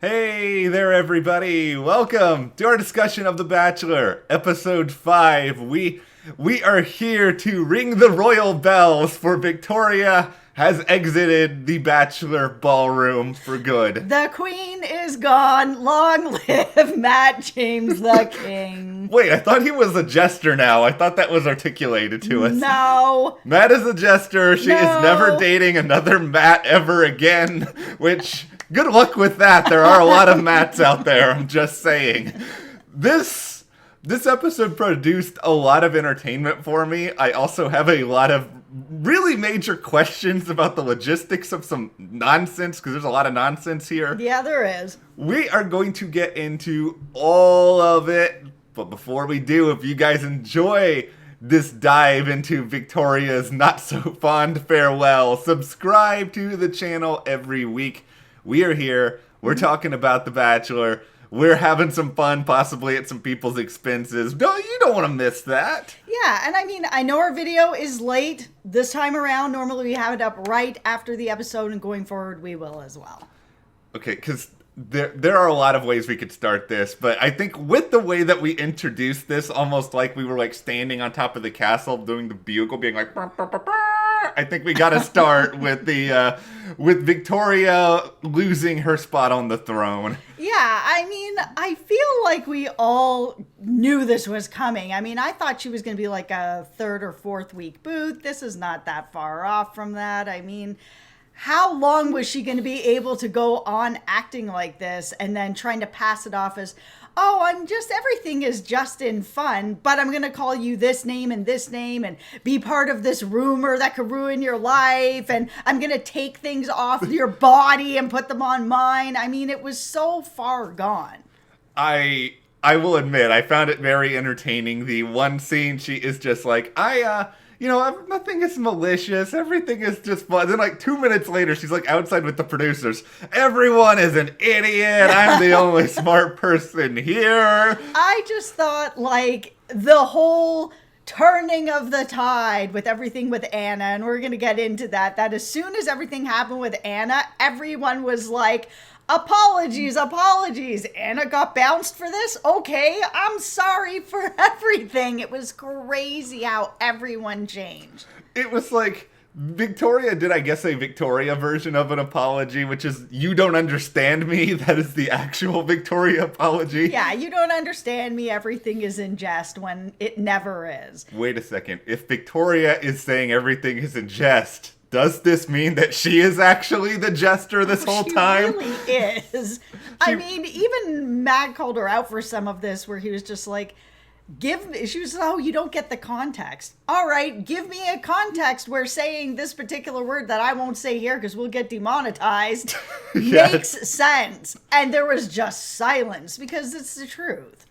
Hey there, everybody! Welcome to our discussion of The Bachelor, episode 5. We are here to ring the royal bells, for Victoria has exited the Bachelor ballroom for good. The queen is gone. Long live Matt James the King. Wait, I thought he was a jester now. I thought that was articulated to us. No. Matt is a jester. She is No. never dating another Matt ever again, which... good luck with that. There are a lot of Matts out there, I'm just saying. This episode produced a lot of entertainment for me. I also have a lot of really major questions about the logistics of some nonsense, because there's a lot of nonsense here. Yeah, there is. We are going to get into all of it, but before we do, if you guys enjoy this dive into Victoria's not-so-fond farewell, subscribe to the channel every week. We are here. We're talking about The Bachelor. We're having some fun, possibly at some people's expenses. No, you don't want to miss that. Yeah, and I mean, I know our video is late this time around. Normally we have it up right after the episode, and going forward we will as well. Okay, because there are a lot of ways we could start this, but I think with the way that we introduced this, almost like we were like standing on top of the castle doing the bugle, being like, "Bah, bah, bah, bah," I think we got to start with the with Victoria losing her spot on the throne. Yeah, I mean, I feel like we all knew this was coming. I mean, I thought she was going to be like a third or fourth week boot. This is not that far off from that. I mean, how long was she going to be able to go on acting like this and then trying to pass it off as, oh, everything is just in fun, but I'm going to call you this name and be part of this rumor that could ruin your life, and I'm going to take things off your body and put them on mine. I mean, it was so far gone. I will admit, I found it very entertaining. The one scene, she is just like, nothing is malicious. Everything is just fun. Then, like, 2 minutes later, she's, like, outside with the producers. Everyone is an idiot. I'm the only smart person here. I just thought, like, the whole turning of the tide with everything with Anna, and we're going to get into that as soon as everything happened with Anna, everyone was like, apologies. Anna got bounced for this? Okay, I'm sorry for everything. It was crazy how everyone changed. It was like, Victoria did, I guess, a Victoria version of an apology, which is, you don't understand me. That is the actual Victoria apology. Yeah, you don't understand me. Everything is in jest when it never is. Wait a second. If Victoria is saying everything is in jest, does this mean that she is actually the jester this whole time? She really is. I mean, even Matt called her out for some of this, where he was just like, she was, oh, you don't get the context. All right, give me a context where saying this particular word that I won't say here because we'll get demonetized Yes. makes sense. And there was just silence because it's the truth.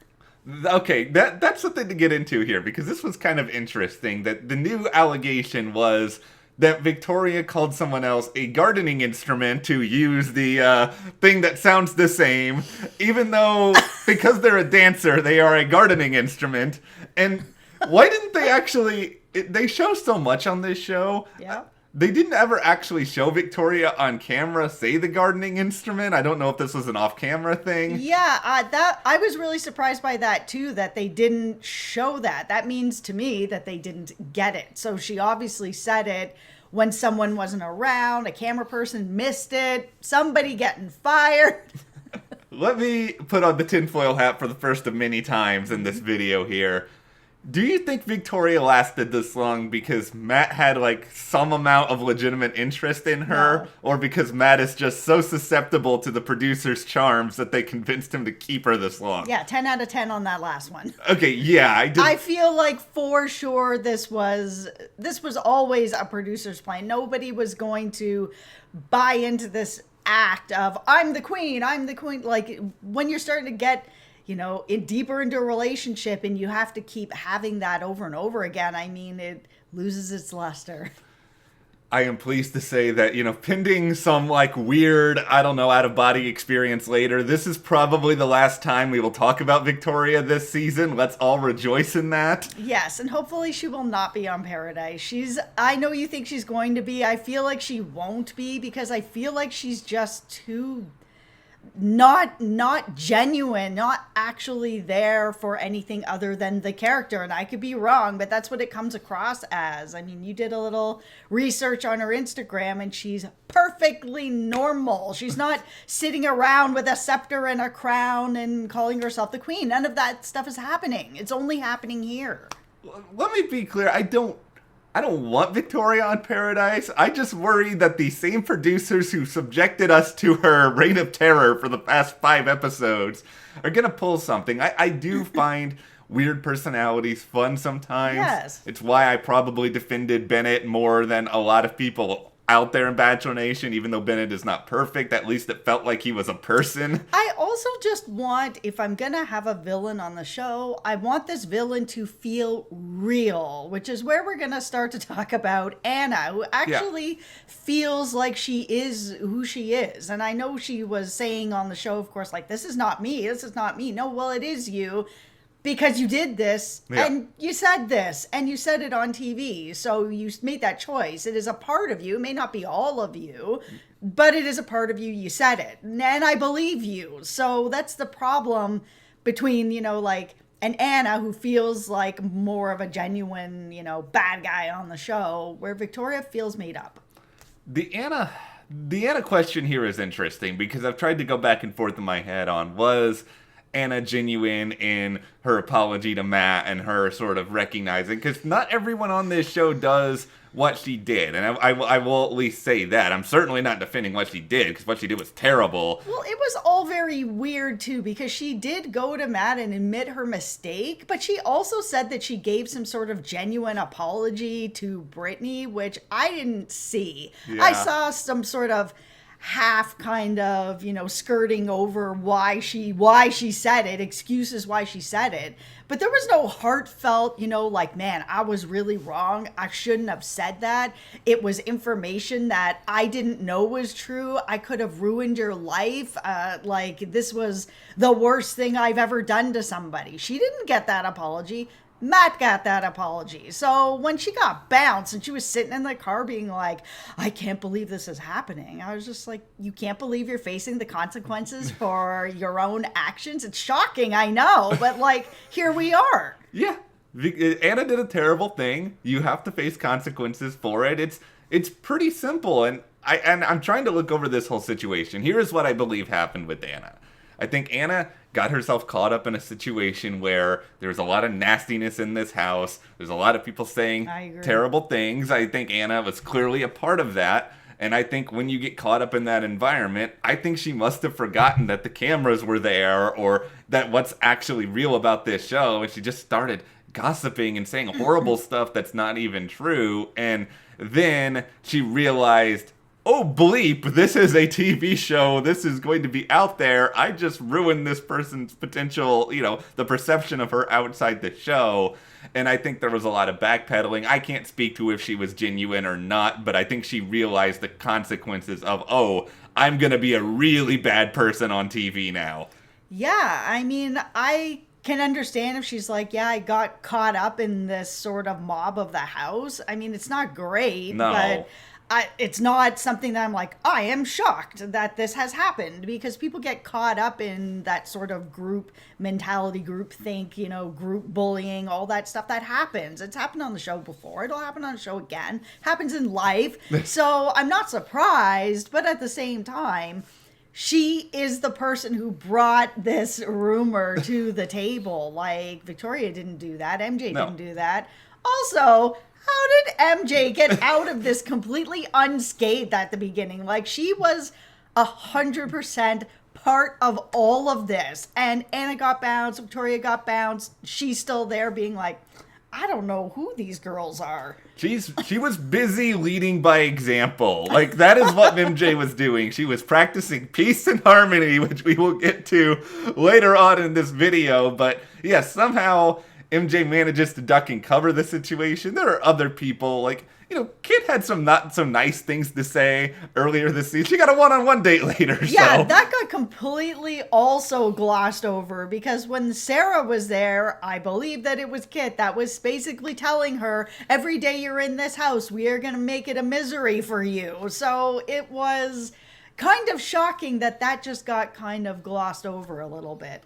Okay, that's something to get into here, because this was kind of interesting, that the new allegation was that Victoria called someone else a gardening instrument to use the thing that sounds the same, even though, because they're a dancer, they are a gardening instrument. And why didn't they actually... they show so much on this show. Yeah. They didn't ever actually show Victoria on camera say the gardening instrument. I don't know if this was an off-camera thing. Yeah, I was really surprised by that too, that they didn't show that. That means to me that they didn't get it. So she obviously said it when someone wasn't around, a camera person missed it, somebody getting fired. Let me put on the tinfoil hat for the first of many times in this video here. Do you think Victoria lasted this long because Matt had, like, some amount of legitimate interest in her? No. Or because Matt is just so susceptible to the producer's charms that they convinced him to keep her this long? Yeah, 10 out of 10 on that last one. Okay, yeah, I feel like for sure this was always a producer's plan. Nobody was going to buy into this act of, I'm the queen. Like, when you're starting to get... deeper into a relationship and you have to keep having that over and over again, I mean, it loses its luster. I am pleased to say that, pending some, like, weird, out-of-body experience later, this is probably the last time we will talk about Victoria this season. Let's all rejoice in that. Yes, and hopefully she will not be on Paradise. I know you think she's going to be. I feel like she won't be because I feel like she's just too not genuine, not actually there for anything other than the character. And I could be wrong, but that's what it comes across as. I mean, you did a little research on her Instagram and she's perfectly normal. She's not sitting around with a scepter and a crown and calling herself the queen. None of that stuff is happening. It's only happening here. Let me be clear. I don't want Victoria on Paradise. I just worry that the same producers who subjected us to her reign of terror for the past 5 episodes are going to pull something. I do find weird personalities fun sometimes. Yes. It's why I probably defended Bennett more than a lot of people out there in Bachelor Nation, even though Bennett is not perfect. At least it felt like he was a person. I also just want, if I'm going to have a villain on the show, I want this villain to feel real, which is where we're going to start to talk about Anna, who actually feels like she is who she is. And I know she was saying on the show, of course, like, this is not me. This is not me. No, well, it is you. Because you did this, and you said this, and you said it on TV, so you made that choice. It is a part of you. It may not be all of you, but it is a part of you. You said it, and I believe you. So that's the problem between, like, an Anna who feels like more of a genuine, bad guy on the show, where Victoria feels made up. The Anna question here is interesting, because I've tried to go back and forth in my head on, was Anna genuine in her apology to Matt and her sort of recognizing, because not everyone on this show does what she did, and I will at least say that. I'm certainly not defending what she did, because what she did was terrible. Well, it was all very weird too, because she did go to Matt and admit her mistake, but she also said that she gave some sort of genuine apology to Brittany, which I didn't see. Yeah. I saw some sort of half kind of, skirting over why she said it, excuses why she said it. But there was no heartfelt, like, man, I was really wrong. I shouldn't have said that. It was information that I didn't know was true. I could have ruined your life. Like, this was the worst thing I've ever done to somebody. She didn't get that apology. Matt got that apology. So when she got bounced and she was sitting in the car being like, I can't believe this is happening, I was just like, you can't believe you're facing the consequences for your own actions? It's shocking, I know, but like, here we are. Yeah. Anna did a terrible thing. You have to face consequences for it. It's pretty simple, and I'm trying to look over this whole situation. Here is what I believe happened with Anna. I think Anna got herself caught up in a situation where there's a lot of nastiness in this house. There's a lot of people saying terrible things. I think Anna was clearly a part of that. And I think when you get caught up in that environment, I think she must have forgotten that the cameras were there, or that what's actually real about this show. And she just started gossiping and saying horrible stuff that's not even true. And then she realized, oh bleep, this is a TV show. This is going to be out there. I just ruined this person's potential, the perception of her outside the show. And I think there was a lot of backpedaling. I can't speak to if she was genuine or not, but I think she realized the consequences of, oh, I'm going to be a really bad person on TV now. Yeah, I mean, I can understand if she's like, yeah, I got caught up in this sort of mob of the house. I mean, it's not great, but it's not something that I'm like, I am shocked that this has happened, because people get caught up in that sort of group mentality, group think, group bullying, all that stuff that happens. It's happened on the show before. It'll happen on the show again. Happens in life. So I'm not surprised, but at the same time, she is the person who brought this rumor to the table. Like, Victoria didn't do that. MJ didn't do that. Also, how did MJ get out of this completely unscathed at the beginning? Like, she was 100% part of all of this. And Anna got bounced, Victoria got bounced. She's still there being like, I don't know who these girls are. She was busy leading by example. Like, that is what MJ was doing. She was practicing peace and harmony, which we will get to later on in this video. But yeah, somehow MJ manages to duck and cover the situation. There are other people, like, Kit had some not so nice things to say earlier this season. She got a one-on-one date later. Yeah, so that got completely also glossed over, because when Sarah was there, I believe that it was Kit that was basically telling her, every day you're in this house, we are going to make it a misery for you. So it was kind of shocking that just got kind of glossed over a little bit.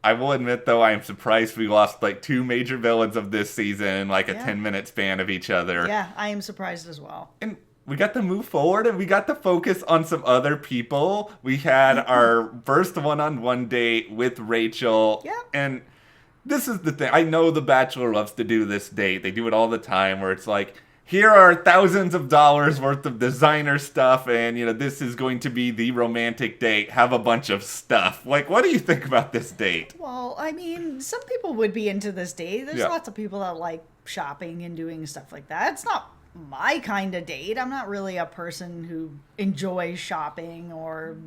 I will admit, though, I am surprised we lost like 2 major villains of this season in like a 10-minute span of each other. Yeah, I am surprised as well. And we got to move forward and we got to focus on some other people. We had our first one-on-one date with Rachael. Yeah. And this is the thing. I know The Bachelor loves to do this date. They do it all the time where it's like, here are thousands of dollars worth of designer stuff, and, this is going to be the romantic date. Have a bunch of stuff. Like, what do you think about this date? Well, I mean, some people would be into this date. There's lots of people that like shopping and doing stuff like that. It's not my kind of date. I'm not really a person who enjoys shopping or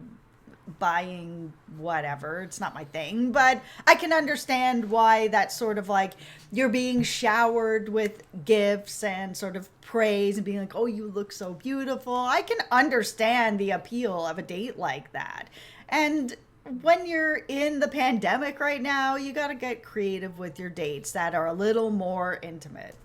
buying whatever. It's not my thing, but I can understand why that's sort of like you're being showered with gifts and sort of praise and being like, oh, you look so beautiful. I can understand the appeal of a date like that. And when you're in the pandemic right now, you got to get creative with your dates that are a little more intimate.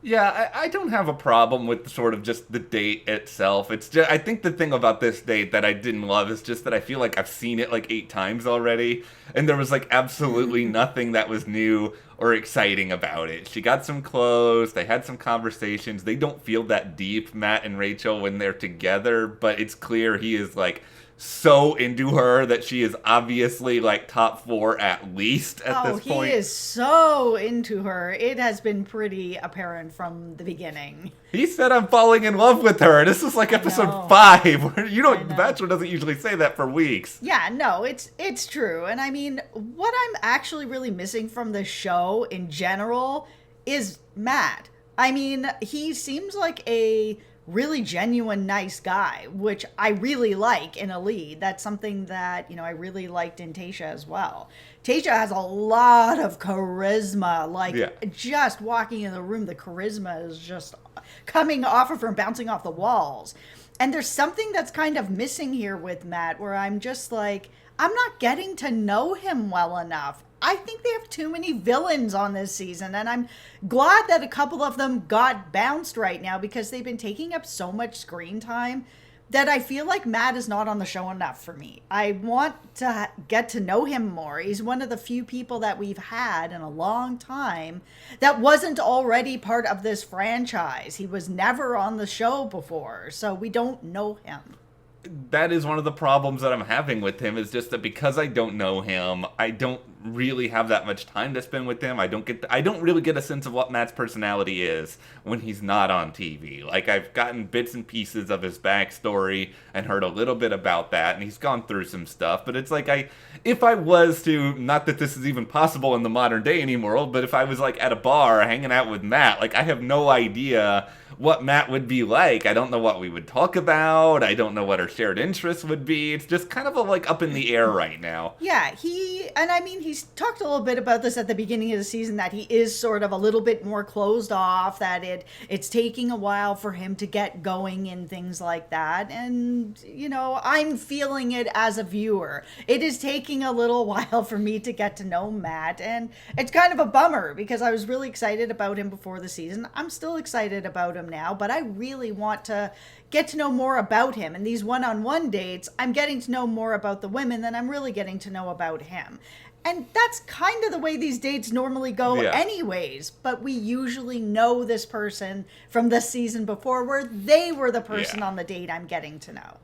Yeah, I don't have a problem with sort of just the date itself. It's just, I think the thing about this date that I didn't love is just that I feel like I've seen it like 8 times already, and there was like absolutely nothing that was new or exciting about it. She got some clothes, they had some conversations. They don't feel that deep, Matt and Rachael, when they're together, but it's clear he is like so into her that she is obviously like top 4 at least at this point. Oh, he is so into her. It has been pretty apparent from the beginning. He said, I'm falling in love with her. This is like episode 5. The Bachelor doesn't usually say that for weeks. Yeah, no, it's true. And I mean, what I'm actually really missing from the show in general is Matt. I mean, he seems like a really genuine, nice guy, which I really like in a lead. That's something that, I really liked in Tayshia as well. Tayshia has a lot of charisma, just walking in the room, the charisma is just coming off of her and bouncing off the walls. And there's something that's kind of missing here with Matt where I'm just like, I'm not getting to know him well enough. I think they have too many villains on this season, and I'm glad that a couple of them got bounced right now because they've been taking up so much screen time that I feel like Matt is not on the show enough for me. I want to get to know him more. He's one of the few people that we've had in a long time that wasn't already part of this franchise. He was never on the show before, so we don't know him. That is one of the problems that I'm having with him, is just that because I don't know him, I don't really have that much time to spend with him. I don't really get a sense of what Matt's personality is when he's not on TV. Like, I've gotten bits and pieces of his backstory and heard a little bit about that, and he's gone through some stuff, but it's like if I was to, not that this is even possible in the modern day anymore, but if I was like at a bar hanging out with Matt, like I have no idea what Matt would be like. I don't know what we would talk about. I don't know what our shared interests would be. It's just kind of a like up in the air right now. Yeah, he's talked a little bit about this at the beginning of the season, that he is sort of a little bit more closed off, that it's taking a while for him to get going and things like that. And, I'm feeling it as a viewer. It is taking a little while for me to get to know Matt, and it's kind of a bummer because I was really excited about him before the season. I'm still excited about him now, but I really want to get to know more about him. And these one-on-one dates, I'm getting to know more about the women than I'm really getting to know about him. And that's kind of the way these dates normally go anyways. But we usually know this person from the season before where they were the person on the date I'm getting to know.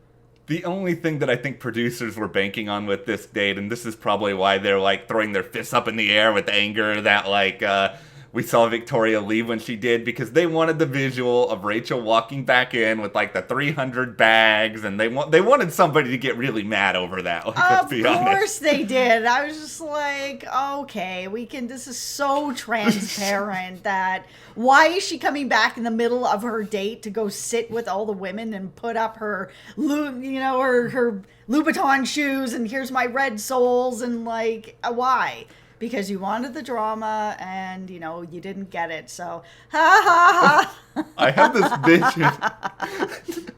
The only thing that I think producers were banking on with this date, and this is probably why they're like throwing their fists up in the air with anger that we saw Victoria leave when she did, because they wanted the visual of Rachael walking back in with like the 300 bags, and they wanted somebody to get really mad over that. Like, let's be honest. Of course they did. I was just like, okay, this is so transparent that why is she coming back in the middle of her date to go sit with all the women and put up her Louboutin shoes and here's my red soles and like, why? Because you wanted the drama and, you didn't get it. So, ha ha ha. I have this vision.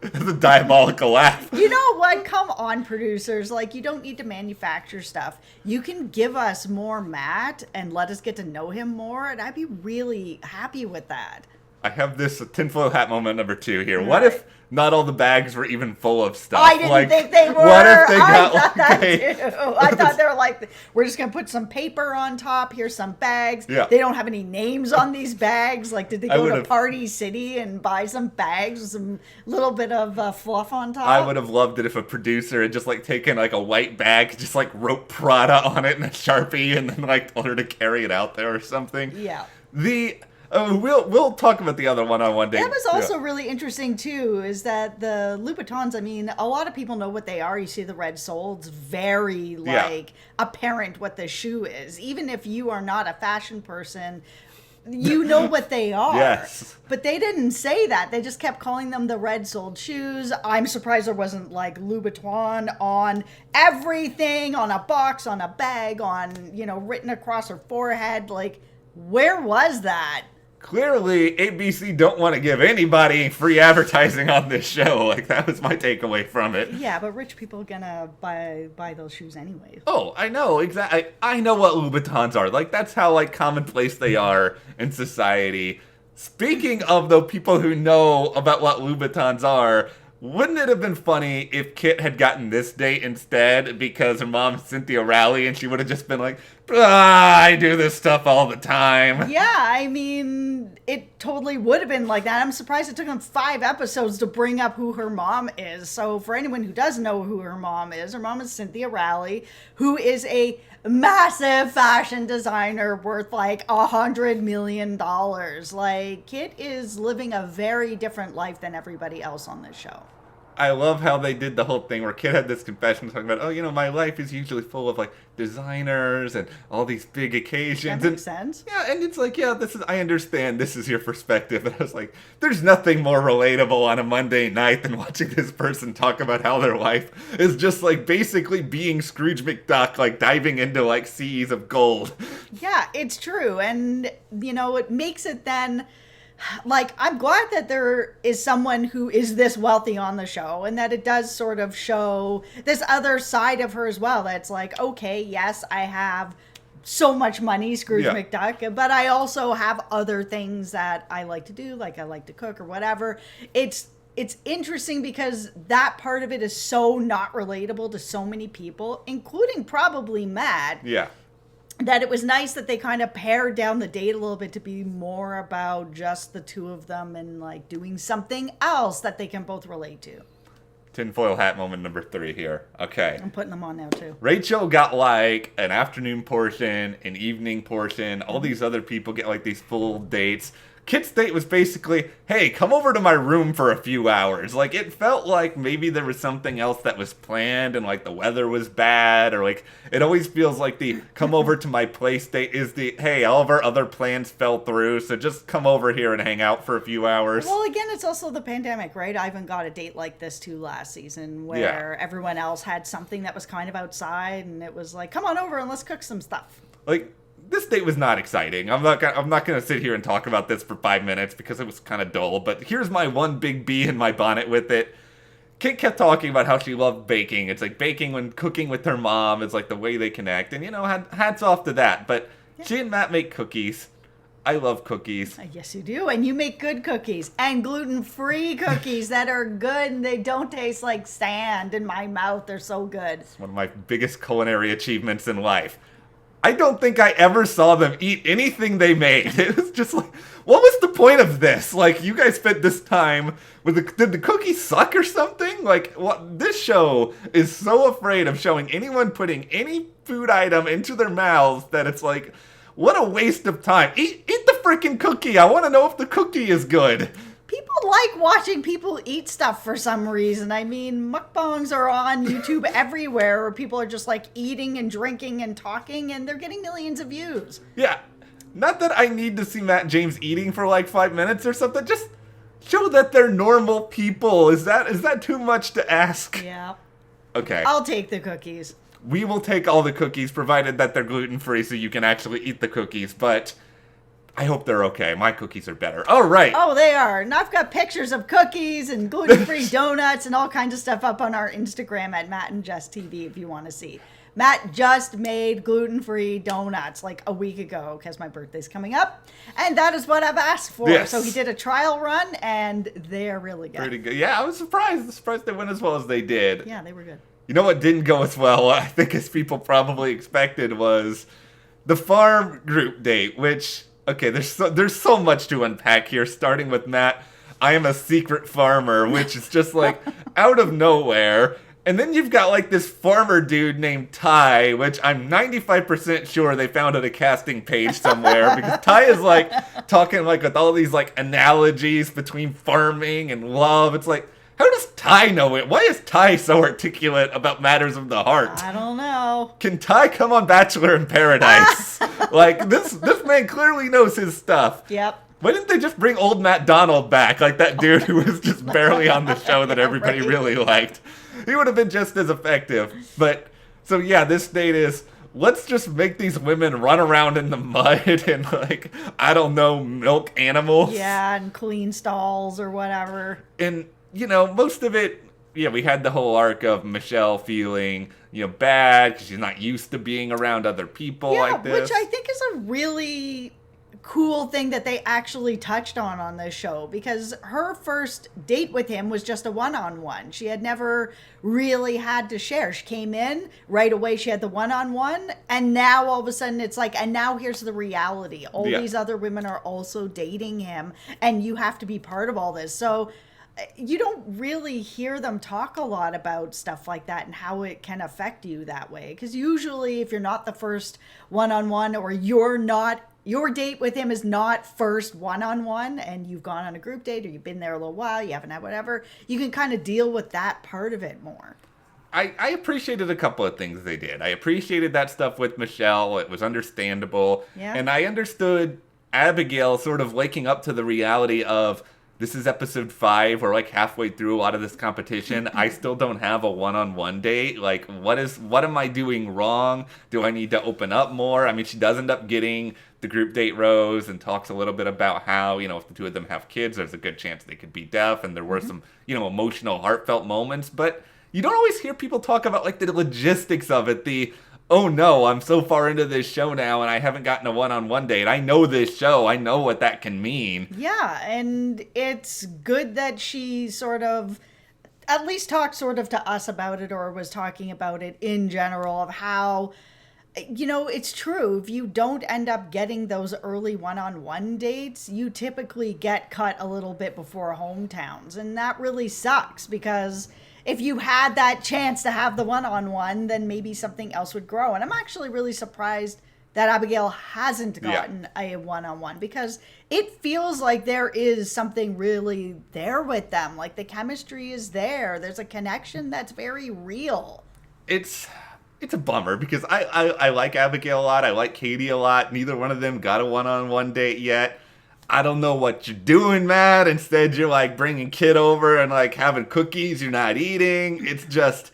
It's a diabolical laugh. You know what? Come on, producers. Like, you don't need to manufacture stuff. You can give us more Matt and let us get to know him more. And I'd be really happy with that. I have this tinfoil hat moment number 2 here. What Right. if not all the bags were even full of stuff? I didn't think they were. What if they got I thought that like too. I thought they were like, we're just going to put some paper on top. Here's some bags. Yeah. They don't have any names on these bags. Like, did they go to would've- Party City and buy some bags with some little bit of fluff on top? I would have loved it if a producer had just like taken like a white bag, just like wrote Prada on it in a Sharpie, and then like told her to carry it out there or something. Yeah. We'll talk about the other one on one day. That was also really interesting too, is that the Louboutins, I mean, a lot of people know what they are. You see the red sole, it's very like apparent what the shoe is. Even if you are not a fashion person, you know what they are. Yes. But they didn't say that. They just kept calling them the red-soled shoes. I'm surprised there wasn't like Louboutin on everything, on a box, on a bag, on, you know, written across her forehead. Like, where was that? Clearly, ABC don't want to give anybody free advertising on this show. Like, that was my takeaway from it. Yeah, but rich people are gonna buy those shoes anyway. Oh, I know, exactly. I know what Louboutins are. Like, that's how, like, commonplace they are in society. Speaking of, though, people who know about what Louboutins are, wouldn't it have been funny if Kit had gotten this date instead because her mom's Cynthia Rowley and she would have just been like, I do this stuff all the time. Yeah, I mean, it totally would have been like that. I'm surprised it took them 5 episodes to bring up who her mom is. So for anyone who does know who her mom is Cynthia Rowley, who is a massive fashion designer worth like $100 million. Like, Kit is living a very different life than everybody else on this show. I love how they did the whole thing where Kit had this confession talking about, oh, you know, my life is usually full of like designers and all these big occasions. That makes sense. Yeah, and it's like, yeah, I understand this is your perspective. And I was like, there's nothing more relatable on a Monday night than watching this person talk about how their life is just like basically being Scrooge McDuck, like diving into like seas of gold. Yeah, it's true. And, you know, it makes it then, like, I'm glad that there is someone who is this wealthy on the show and that it does sort of show this other side of her as well. That's like, okay, yes, I have so much money, Scrooge McDuck, but I also have other things that I like to do, like I like to cook or whatever. It's interesting because that part of it is so not relatable to so many people, including probably Matt. Yeah. That it was nice that they kind of pared down the date a little bit to be more about just the two of them and like doing something else that they can both relate to. Tinfoil hat moment number 3 here. Okay. I'm putting them on now too. Rachel got like an afternoon portion, an evening portion. All these other people get like these full dates. Kit's date was basically, hey, come over to my room for a few hours. Like, it felt like maybe there was something else that was planned and like the weather was bad, or like it always feels like the come over to my place date is the, hey, all of our other plans fell through, so just come over here and hang out for a few hours. Well, again, it's also the pandemic, right? I even got a date like this too last season where everyone else had something that was kind of outside and it was like, come on over and let's cook some stuff. Like, this date was not exciting. I'm not gonna sit here and talk about this for 5 minutes because it was kind of dull. But here's my one big bee in my bonnet with it. Kit kept talking about how she loved baking. It's like baking when cooking with her mom is like the way they connect, and you know, hats off to that. But she and Matt make cookies. I love cookies. Yes, you do, and you make good cookies and gluten-free cookies that are good and they don't taste like sand in my mouth. They're so good. It's one of my biggest culinary achievements in life. I don't think I ever saw them eat anything they made. It was just like, what was the point of this? Like, you guys spent this time with did the cookies suck or something? Like, what? This show is so afraid of showing anyone putting any food item into their mouths that it's like, what a waste of time. Eat the freaking cookie. I want to know if the cookie is good. People like watching people eat stuff for some reason. I mean, mukbangs are on YouTube everywhere where people are just like eating and drinking and talking and they're getting millions of views. Yeah. Not that I need to see Matt James eating for like 5 minutes or something. Just show that they're normal people. Is that too much to ask? Yeah. Okay. I'll take the cookies. We will take all the cookies provided that they're gluten-free so you can actually eat the cookies, but I hope they're okay. My cookies are better. All right. Oh, they are. And I've got pictures of cookies and gluten-free donuts and all kinds of stuff up on our Instagram at Matt and Jess TV if you want to see. Matt just made gluten-free donuts like a week ago because my birthday's coming up. And that is what I've asked for. Yes. So he did a trial run, and they're really good. Pretty good. Yeah, I was surprised they went as well as they did. Yeah, they were good. You know what didn't go as well, I think as people probably expected, was the farm group date, which, okay, there's so much to unpack here, starting with Matt. I am a secret farmer, which is just like out of nowhere. And then you've got like this farmer dude named Ty, which I'm 95% sure they found at a casting page somewhere, because Ty is like talking like with all these like analogies between farming and love. It's like, how does Ty know it? Why is Ty so articulate about matters of the heart? I don't know. Can Ty come on Bachelor in Paradise? Like this man clearly knows his stuff. Yep. Why didn't they just bring old Matt Donald back, like that dude who was just barely on the show that everybody really liked? He would have been just as effective. But, so yeah, this date is, let's just make these women run around in the mud and, like, I don't know, milk animals. Yeah, and clean stalls or whatever. And, you know, most of it, yeah, we had the whole arc of Michelle feeling, bad because she's not used to being around other people like this. Which I think is a really cool thing that they actually touched on this show, because her first date with him was just a one-on-one. She had never really had to share. She came in right away, she had the one-on-one, and now all of a sudden it's like, and now here's the reality. All these other women are also dating him, and you have to be part of all this. So you don't really hear them talk a lot about stuff like that and how it can affect you that way. Because usually if you're not the first one-on-one, or your date with him is not first one-on-one, and you've gone on a group date, or you've been there a little while, you haven't had whatever, you can kind of deal with that part of it more. I appreciated a couple of things they did. I appreciated that stuff with Michelle. It was understandable. Yeah. And I understood Abigail sort of waking up to the reality of, this is episode 5. We're like halfway through a lot of this competition. I still don't have a one-on-one date. Like, what am I doing wrong? Do I need to open up more? I mean, she does end up getting the group date rose and talks a little bit about how, if the two of them have kids, there's a good chance they could be deaf. And there were some, emotional, heartfelt moments. But you don't always hear people talk about like the logistics of it. Oh no, I'm so far into this show now and I haven't gotten a one-on-one date. I know this show. I know what that can mean. Yeah, and it's good that she sort of at least talked sort of to us about it, or was talking about it in general, of how, it's true. If you don't end up getting those early one-on-one dates, you typically get cut a little bit before hometowns. And that really sucks, because if you had that chance to have the one-on-one, then maybe something else would grow. And I'm actually really surprised that Abigail hasn't gotten a one-on-one, because it feels like there is something really there with them. Like the chemistry is there. There's a connection that's very real. It's a bummer, because I like Abigail a lot. I like Katie a lot. Neither one of them got a one-on-one date yet. I don't know what you're doing, Matt. Instead, you're like bringing Kid over and like having cookies you're not eating. It's just,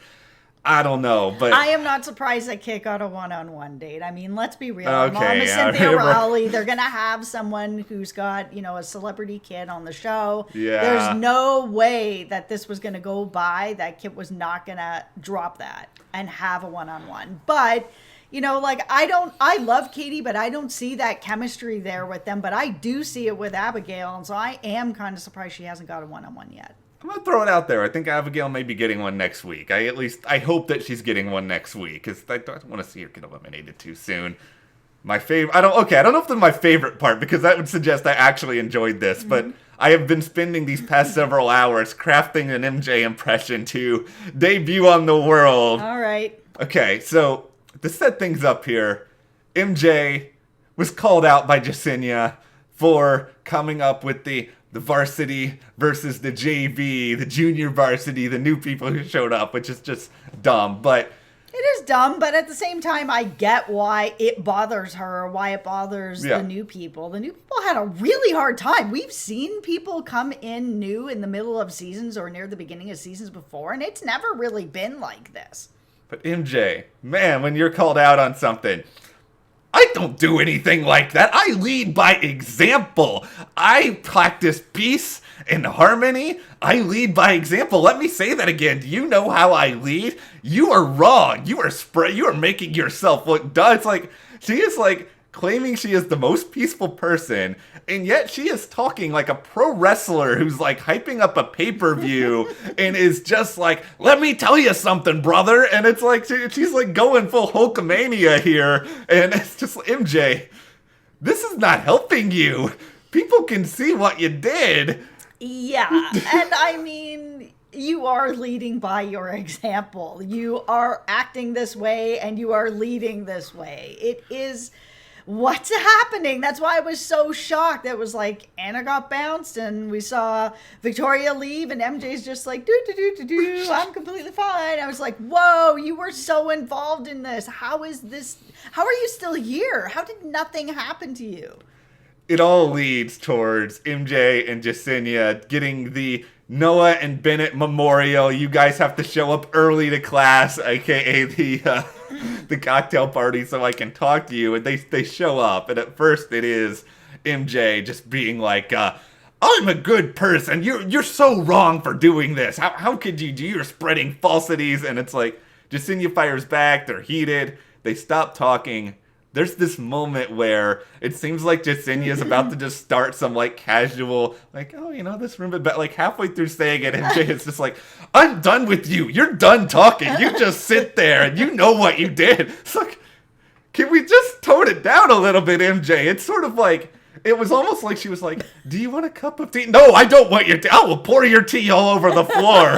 I don't know. But I am not surprised that Kid got a one-on-one date. I mean, let's be real. Okay, Mom is yeah, Cynthia Rowley. They're going to have someone who's got, a celebrity kid on the show. Yeah. There's no way that this was going to go by that Kid was not going to drop that and have a one-on-one. But I love Katie, but I don't see that chemistry there with them. But I do see it with Abigail, and so I am kind of surprised she hasn't got a one-on-one yet. I'm going to throw it out there. I think Abigail may be getting one next week. I hope that she's getting one next week, because I don't want to see her get eliminated too soon. My favorite, I don't know if this is my favorite part, because that would suggest I actually enjoyed this, but I have been spending these past several hours crafting an MJ impression to debut on the world. All right. Okay, so to set things up here, MJ was called out by Jasenia for coming up with the varsity versus the JV, the junior varsity, the new people who showed up, which is just dumb. But it is dumb, but at the same time, I get why it bothers her, why it bothers the new people. The new people had a really hard time. We've seen people come in new in the middle of seasons or near the beginning of seasons before, and it's never really been like this. But MJ, man, when you're called out on something, I don't do anything like that. I lead by example. I practice peace and harmony. I lead by example. Let me say that again. Do you know how I lead? You are wrong. You are making yourself look dumb. It's like she is like claiming she is the most peaceful person, and yet she is talking like a pro wrestler who's like hyping up a pay-per-view and is just like, let me tell you something, brother. And it's like she's like going full Hulkamania here, and it's just MJ, this is not helping you. People can see what you did. Yeah, and I mean, you are leading by your example. You are acting this way and you are leading this way. It is what's happening. That's why I was so shocked. It was like Anna got bounced and we saw Victoria leave and MJ's just like, do, I'm completely fine. I was like, whoa, you were so involved in this. How are you still here? How did nothing happen to you? It all leads towards MJ and Jasenia getting the Noah and Bennett memorial. You guys have to show up early to class, aka the cocktail party, so I can talk to you. And they show up, and at first it is MJ just being like, I'm a good person. You're so wrong for doing this. How could you do? You're spreading falsities. And it's like Jasenia fires back. They're heated. They stop talking. There's this moment where it seems like Jasenia is about to just start some like casual, like, oh, you know, this room, but like halfway through saying it, MJ is just like, I'm done with you. You're done talking. You just sit there and you know what you did. It's like, can we just tone it down a little bit, MJ? It's sort of like, it was almost like she was like, do you want a cup of tea? No, I don't want your tea. I will pour your tea all over the floor.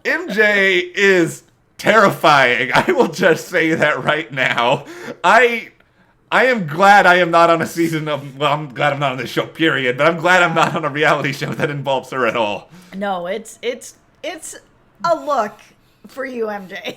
MJ is terrifying. I will just say that right now. I am glad I am not on a season of, well, I'm glad I'm not on this show, period, but I'm glad I'm not on a reality show that involves her at all. No, it's a look for you, MJ.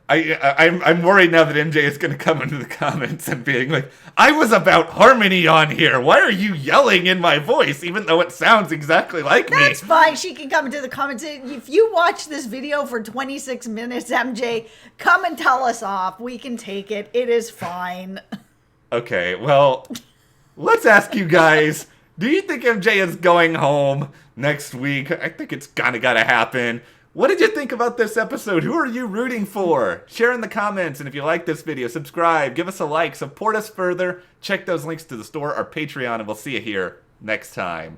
I'm worried now that MJ is going to come into the comments and being like, I was about harmony on here. Why are you yelling in my voice, even though it sounds exactly like me? That's fine. She can come into the comments. If you watch this video for 26 minutes, MJ, come and tell us off. We can take it. It is fine. Okay, well, let's ask you guys, do you think MJ is going home next week? I think it's kind of got to happen. What did you think about this episode? Who are you rooting for? Share in the comments, and if you like this video, subscribe, give us a like, support us further, check those links to the store, our Patreon, and we'll see you here next time.